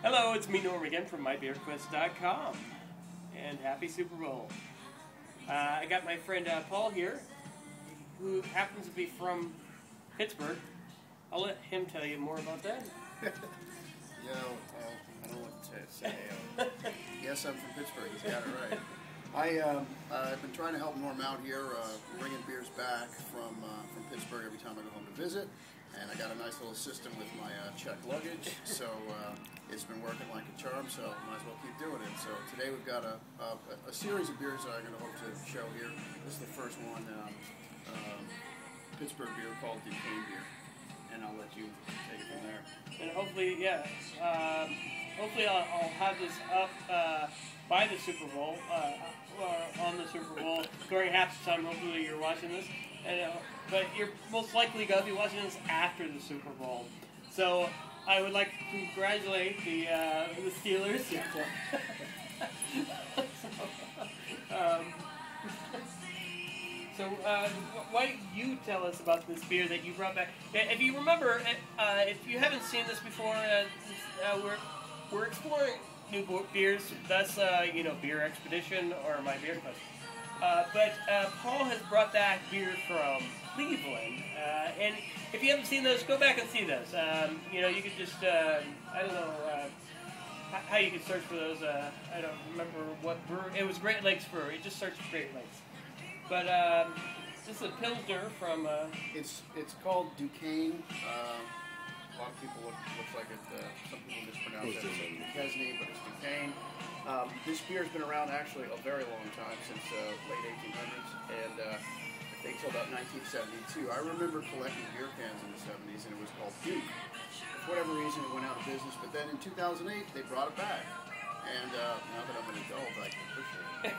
Hello, it's me, Norm, again from mybeerquest.com, and happy Super Bowl. I got my friend Paul here, who happens to be from Pittsburgh. I'll let him tell you more about that. I don't know what to say. Yes, I'm from Pittsburgh. He's got it right. I've been trying to help Norm out here, bringing beers back from Pittsburgh every time I go home to visit. And I got a nice little system with my checked luggage, so it's been working like a charm, so might as well keep doing it. So today we've got a series of beers that I'm going to hope to show here. This is the first one, Pittsburgh beer called Duquesne beer, and I'll let you take it from there. And hopefully, hopefully I'll have this up by the Super Bowl, on the Super Bowl during halftime. Hopefully you're watching this. But you're most likely going to be watching this after the Super Bowl. So I would like to congratulate the Steelers. Why don't you tell us about this beer that you brought back? If you remember, if you haven't seen this before, we're exploring new beers. That's Beer Expedition or My Beer Quest. But Paul has brought back beer from Cleveland, and if you haven't seen those, go back and see those. You could just, I don't know how you could search for those. I don't remember what brewery. It was Great Lakes Brewery. Just search for Great Lakes. But this is a Pilsner from... It's called Duquesne. A lot of people looks like it. Some people mispronounce it as Duquesne, but it's Duquesne. This beer's been around actually a very long time, since late 1800s, and I think till about 1972. I remember collecting beer cans in the 70s, and it was called Duke. For whatever reason, it went out of business, but then in 2008, they brought it back. And now that I'm an adult, I can appreciate it.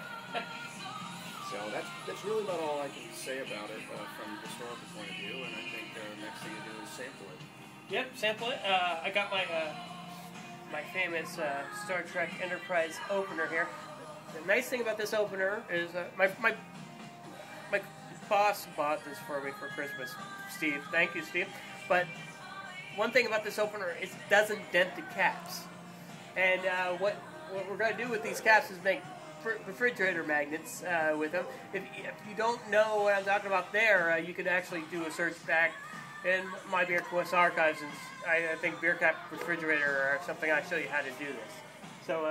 So that's really about all I can say about it from a historical point of view, and I think the next thing to do is sample it. Yep, sample it. I got my famous Star Trek Enterprise opener here. The nice thing about this opener is my boss bought this for me for Christmas. Steve, thank you, Steve. But one thing about this opener is it doesn't dent the caps. And what we're going to do with these caps is make refrigerator magnets with them. If you don't know what I'm talking about there, you can actually do a search back in my Beer Quest archives, and I think beer cap refrigerator or something. I'll show you how to do this. So,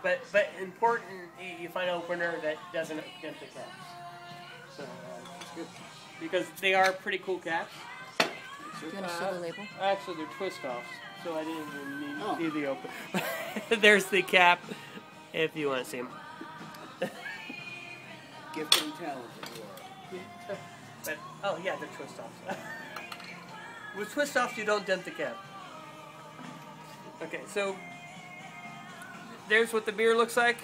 but important, you find an opener that doesn't dent the caps. So, because they are pretty cool caps. Do you want to show the label? Actually, they're twist offs, so I didn't even need the open. There's the cap, if you want to see them. Gifted and talented you are. But, oh yeah, they're twist offs. With twist offs, you don't dent the cap. Okay, so there's what the beer looks like.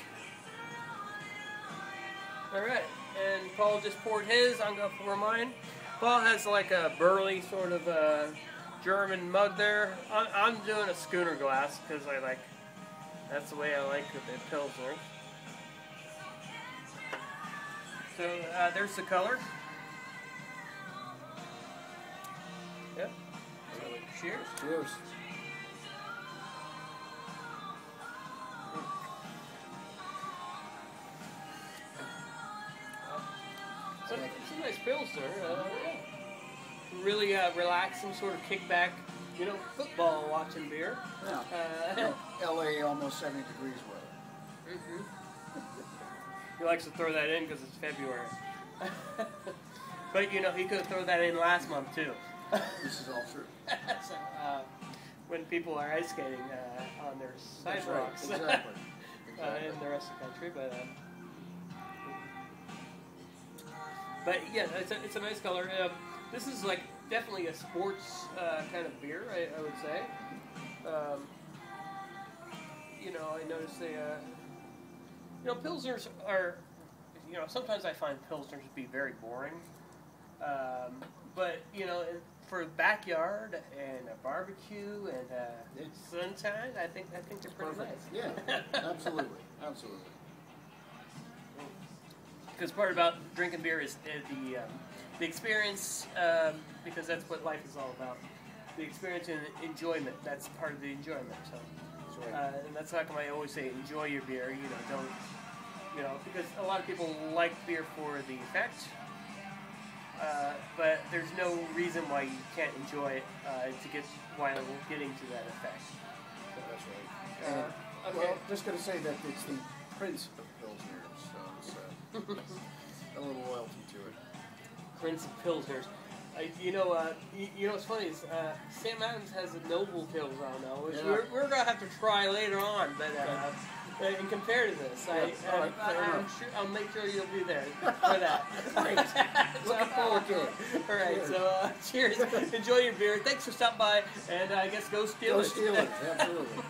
Alright, and Paul just poured his. I'm going to pour mine. Paul has like a burly sort of German mug there. I'm doing a schooner glass because that's the way I like the Pilsner. So there's the color. Yep. So, cheers. Cheers. It's a nice Pilsner. Really relaxing, sort of kickback, football watching beer. Yeah. LA almost 70 degrees weather. Mm-hmm. He likes to throw that in because it's February. But he could throw that in last month too. This is all true. So, when people are ice skating on their sidewalks, right. Exactly. in the rest of the country, but yeah, it's a nice color. This is definitely a sports kind of beer, I would say. I noticed Pilsners are, sometimes I find Pilsners to be very boring. But, for a backyard and a barbecue and sunshine, I think they're pretty nice. Yeah, absolutely. Absolutely. Because part about drinking beer is the experience, because that's what life is all about. The experience and enjoyment, that's part of the enjoyment. So. That's right. And that's how come I always say enjoy your beer. Don't because a lot of people like beer for the effect, but there's no reason why you can't enjoy it to get while getting to that effect. That's right. Okay. Well, just going to say that it's the Prince of Pilsners, so it's a little loyalty to it. Prince of Pilsners. What's funny is Sam Adams has a Noble Pilsner now, which we're gonna have to try later on. But and compare to this, I'll make sure you'll be there for that. Looking forward to it. All right, so cheers. Enjoy your beer. Thanks for stopping by, and I guess go Steelers. Go Steelers, absolutely.